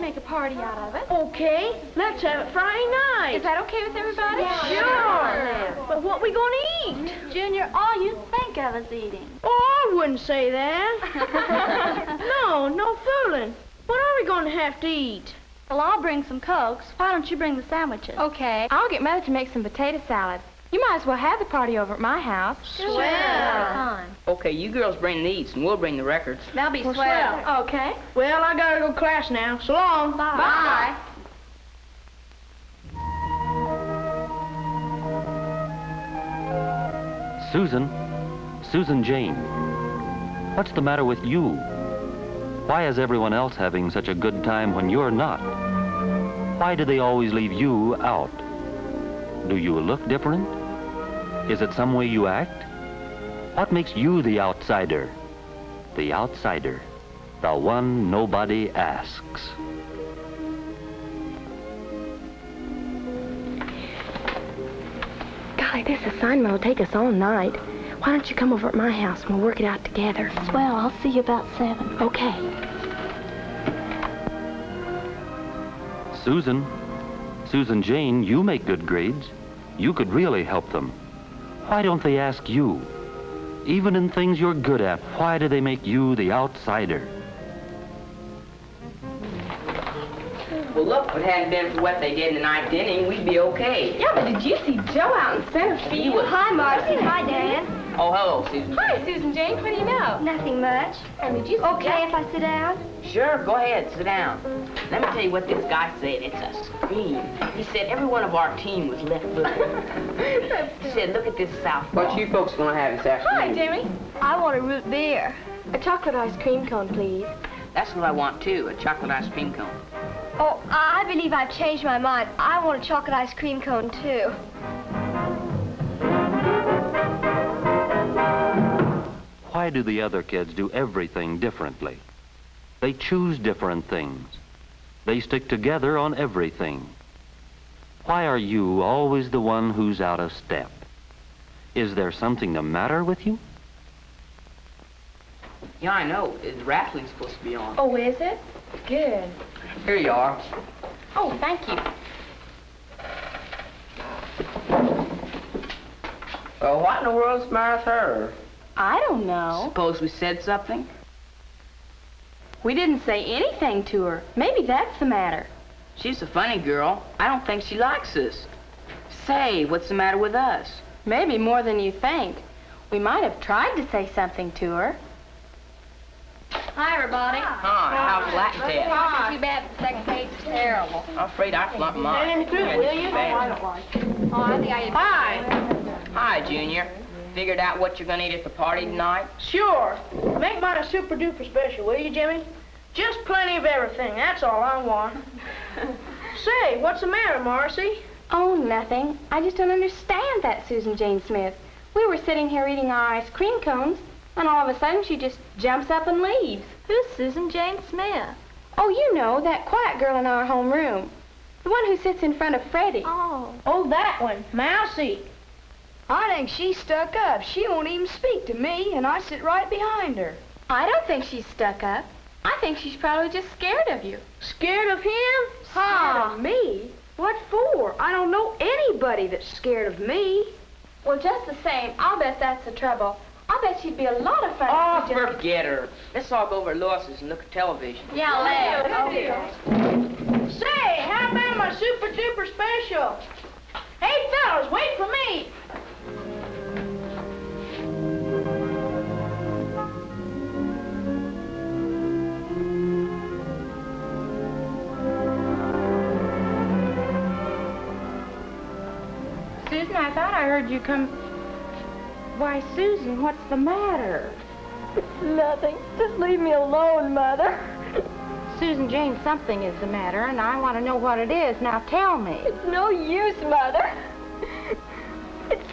make a party out of it. Okay, let's have it Friday night. Is that okay with everybody? Sure. But what we gonna eat? Junior, all you think of is eating. Oh, I wouldn't say that. No fooling. What are we gonna have to eat? Well, I'll bring some Cokes. Why don't you bring the sandwiches? Okay. I'll get Mother to make some potato salad. You might as well have the party over at my house. Swell. Fine. Okay, you girls bring the eats and we'll bring the records. That'll be swell. Swell. Okay. Well, I gotta go to class now. So long. Bye. Susan Jane, what's the matter with you? Why is everyone else having such a good time when you're not? Why do they always leave you out? Do you look different? Is it some way you act? What makes you the outsider? The outsider, the one nobody asks. Golly, this assignment will take us all night. Why don't you come over at my house and we'll work it out together? Swell. I'll see you about 7. Okay. Susan Jane, you make good grades. You could really help them. Why don't they ask you? Even in things you're good at, why do they make you the outsider? Well, look, if it hadn't been for what they did in the ninth inning, we'd be okay. Yeah, but did you see Joe out in center field? Hi, Marcy. Hi, Dan. Oh, hello, Susan. Hi, Susan Jane. What do you know? Nothing much. And did you see Okay if I sit down? Sure, go ahead, sit down. Let me tell you what this guy said. It's a scream. He said every one of our team was left-footed. He said, look at this southpaw. What you folks gonna have this afternoon? Hi, Jimmy. I want a root beer. A chocolate ice cream cone, please. That's what I want, too, a chocolate ice cream cone. Oh, I believe I've changed my mind. I want a chocolate ice cream cone, too. Why do the other kids do everything differently? They choose different things. They stick together on everything. Why are you always the one who's out of step? Is there something the matter with you? Yeah, I know. The wrestling's supposed to be on. Oh, is it? Good. Here you are. Oh, thank you. Well, what in the world's the matter with her? I don't know. Suppose we said something? We didn't say anything to her. Maybe that's the matter. She's a funny girl. I don't think she likes us. Say, what's the matter with us? Maybe more than you think. We might have tried to say something to her. Hi, everybody. Hi, how's Latin test? Too bad the second page is terrible. I'm afraid I flunked mine. Hand me through, will you? Oh, I think I did. Hi. Hi, Junior. Figured out what you're gonna eat at the party tonight? Sure. Make mine a super duper special, will you, Jimmy? Just plenty of everything. That's all I want. Say, what's the matter, Marcy? Oh, nothing. I just don't understand that Susan Jane Smith. We were sitting here eating our ice cream cones, and all of a sudden she just jumps up and leaves. Who's Susan Jane Smith? Oh, you know, that quiet girl in our homeroom. The one who sits in front of Freddie. Oh. Oh, that one. Mousy. I think she's stuck up. She won't even speak to me, and I sit right behind her. I don't think she's stuck up. I think she's probably just scared of you. Scared of him? Scared of me? What for? I don't know anybody that's scared of me. Well, just the same, I'll bet that's the trouble. I'll bet she'd be a lot of fun. Oh, if you just... forget her. Let's all go over to Lewis's and look at television. Yeah, let's. Say, how about my super duper special? Hey, fellas, wait for me. Susan, I thought I heard you come... Why, Susan, what's the matter? Nothing. Just leave me alone, Mother. Susan Jane, something is the matter, and I want to know what it is. Now tell me. It's no use, Mother. It's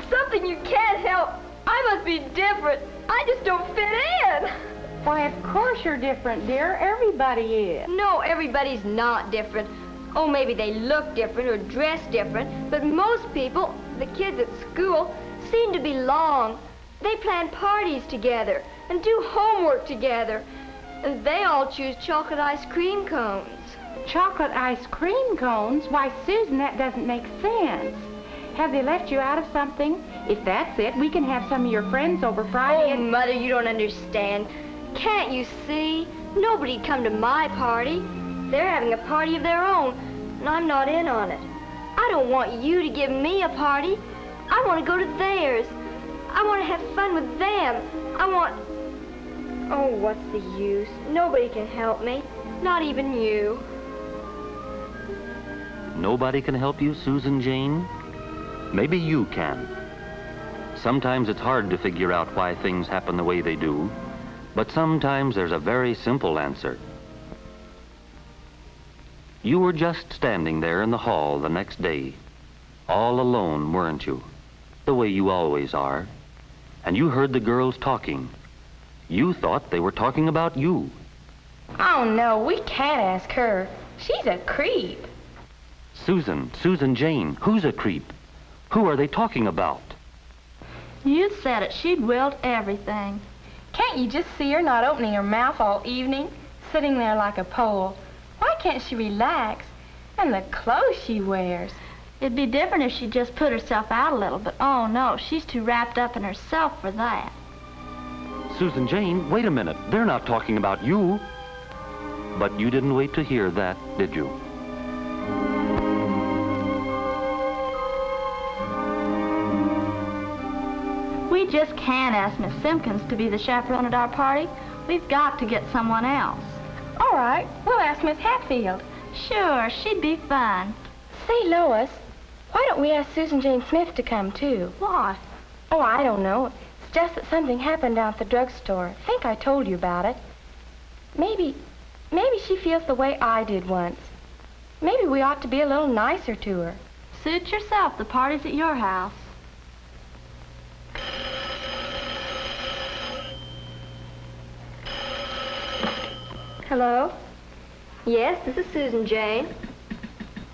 something you can't help. I must be different. I just don't fit in. Why, of course you're different, dear. Everybody is. No, everybody's not different. Oh, maybe they look different or dress different, but most people, the kids at school, seem to belong. They plan parties together and do homework together. And they all choose chocolate ice cream cones. chocolate ice cream cones? Why, Susan, that doesn't make sense. Have they left you out of something? If that's it, we can have some of your friends over Friday. Oh, Mother, you don't understand. Can't you see? Nobody'd come to my party. They're having a party of their own, and I'm not in on it. I don't want you to give me a party. I want to go to theirs. I want to have fun with them. I want... Oh, what's the use? Nobody can help me. Not even you. Nobody can help you, Susan Jane? Maybe you can. Sometimes it's hard to figure out why things happen the way they do, but sometimes there's a very simple answer. You were just standing there in the hall the next day, all alone, weren't you? The way you always are. And you heard the girls talking. You thought they were talking about you. Oh, no, we can't ask her. She's a creep. Susan Jane, who's a creep? Who are they talking about? You said it. She'd willed everything. Can't you just see her not opening her mouth all evening, sitting there like a pole? Why can't she relax? And the clothes she wears. It'd be different if she just put herself out a little, but oh no, she's too wrapped up in herself for that. Susan Jane, wait a minute. They're not talking about you. But you didn't wait to hear that, did you? We just can't ask Miss Simpkins to be the chaperone at our party. We've got to get someone else. All right, we'll ask Miss Hatfield. Sure, she'd be fun. Say, Lois, why don't we ask Susan Jane Smith to come, too? Why? Oh, I don't know. It's just that something happened down at the drugstore. I think I told you about it. Maybe she feels the way I did once. Maybe we ought to be a little nicer to her. Suit yourself. The party's at your house. Hello? Yes, this is Susan Jane.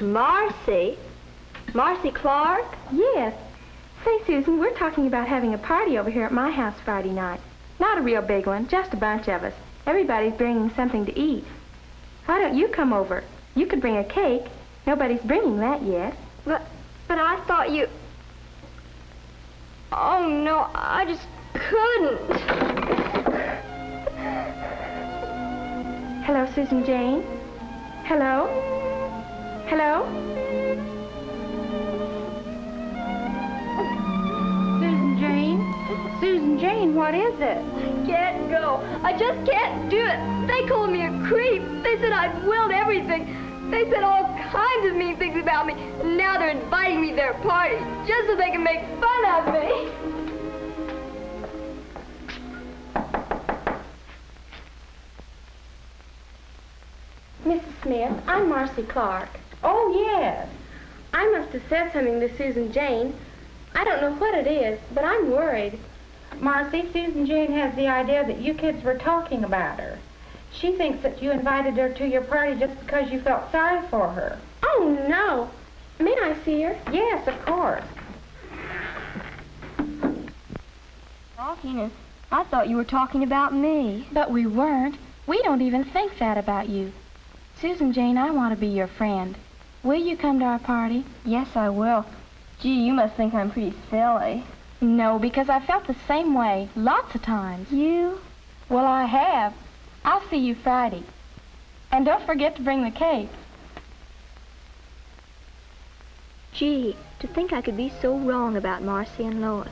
Marcy? Marcy Clark? Yes. Say, Susan, we're talking about having a party over here at my house Friday night. Not a real big one, just a bunch of us. Everybody's bringing something to eat. Why don't you come over? You could bring a cake. Nobody's bringing that yet. But I thought you... Oh, no, I just couldn't. Hello, Susan Jane? Hello? Hello? Susan Jane? Susan Jane, what is it? I can't go. I just can't do it. They called me a creep. They said I'd willed everything. They said all kinds of mean things about me. And now they're inviting me to their party just so they can make fun of me. Mrs. Smith, I'm Marcy Clark. Oh, yes. I must have said something to Susan Jane. I don't know what it is, but I'm worried. Marcy, Susan Jane has the idea that you kids were talking about her. She thinks that you invited her to your party just because you felt sorry for her. Oh, no. May I see her? Yes, of course. Talking, and I thought you were talking about me. But we weren't. We don't even think that about you. Susan Jane, I want to be your friend. Will you come to our party? Yes, I will. Gee, you must think I'm pretty silly. No, because I felt the same way lots of times. You? Well, I have. I'll see you Friday. And don't forget to bring the cake. Gee, to think I could be so wrong about Marcy and Lois.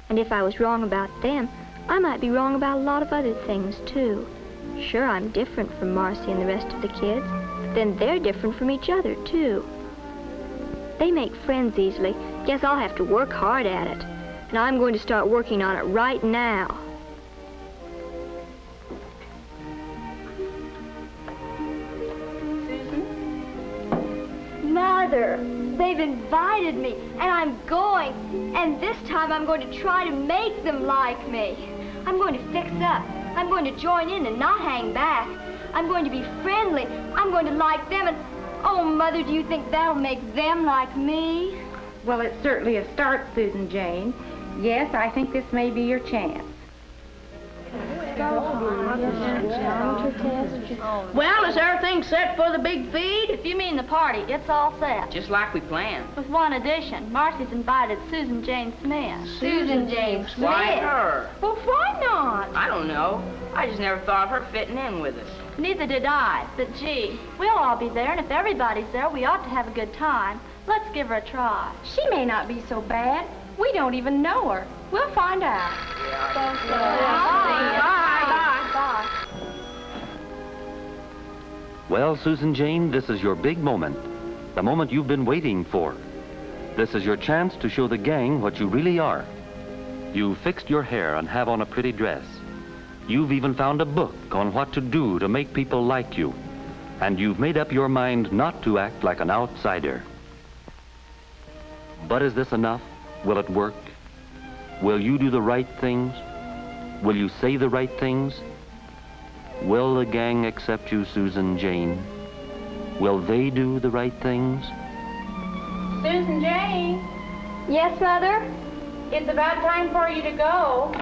And if I was wrong about them, I might be wrong about a lot of other things, too. Sure, I'm different from Marcy and the rest of the kids, but then they're different from each other, too. They make friends easily. Guess I'll have to work hard at it. And I'm going to start working on it right now. Mother, they've invited me, and I'm going. And this time I'm going to try to make them like me. I'm going to fix up. I'm going to join in and not hang back. I'm going to be friendly. I'm going to like them, and oh, Mother, do you think that'll make them like me? Well, it's certainly a start, Susan Jane. Yes, I think this may be your chance. Well, is everything set for the big feed? If you mean the party, it's all set. Just like we planned. With one addition, Marcy's invited Susan Jane Smith. Susan Jane Smith. Why her? Well, why not? I don't know. I just never thought of her fitting in with us. Neither did I, but gee, we'll all be there, and if everybody's there, we ought to have a good time. Let's give her a try. She may not be so bad. We don't even know her. We'll find out. Bye. Well, Susan Jane, this is your big moment. The moment you've been waiting for. This is your chance to show the gang what you really are. You've fixed your hair and have on a pretty dress. You've even found a book on what to do to make people like you. And you've made up your mind not to act like an outsider. But is this enough? Will it work? Will you do the right things? Will you say the right things? Will the gang accept you, Susan Jane? Will they do the right things? Susan Jane, Yes, Mother? it's about time for you to go.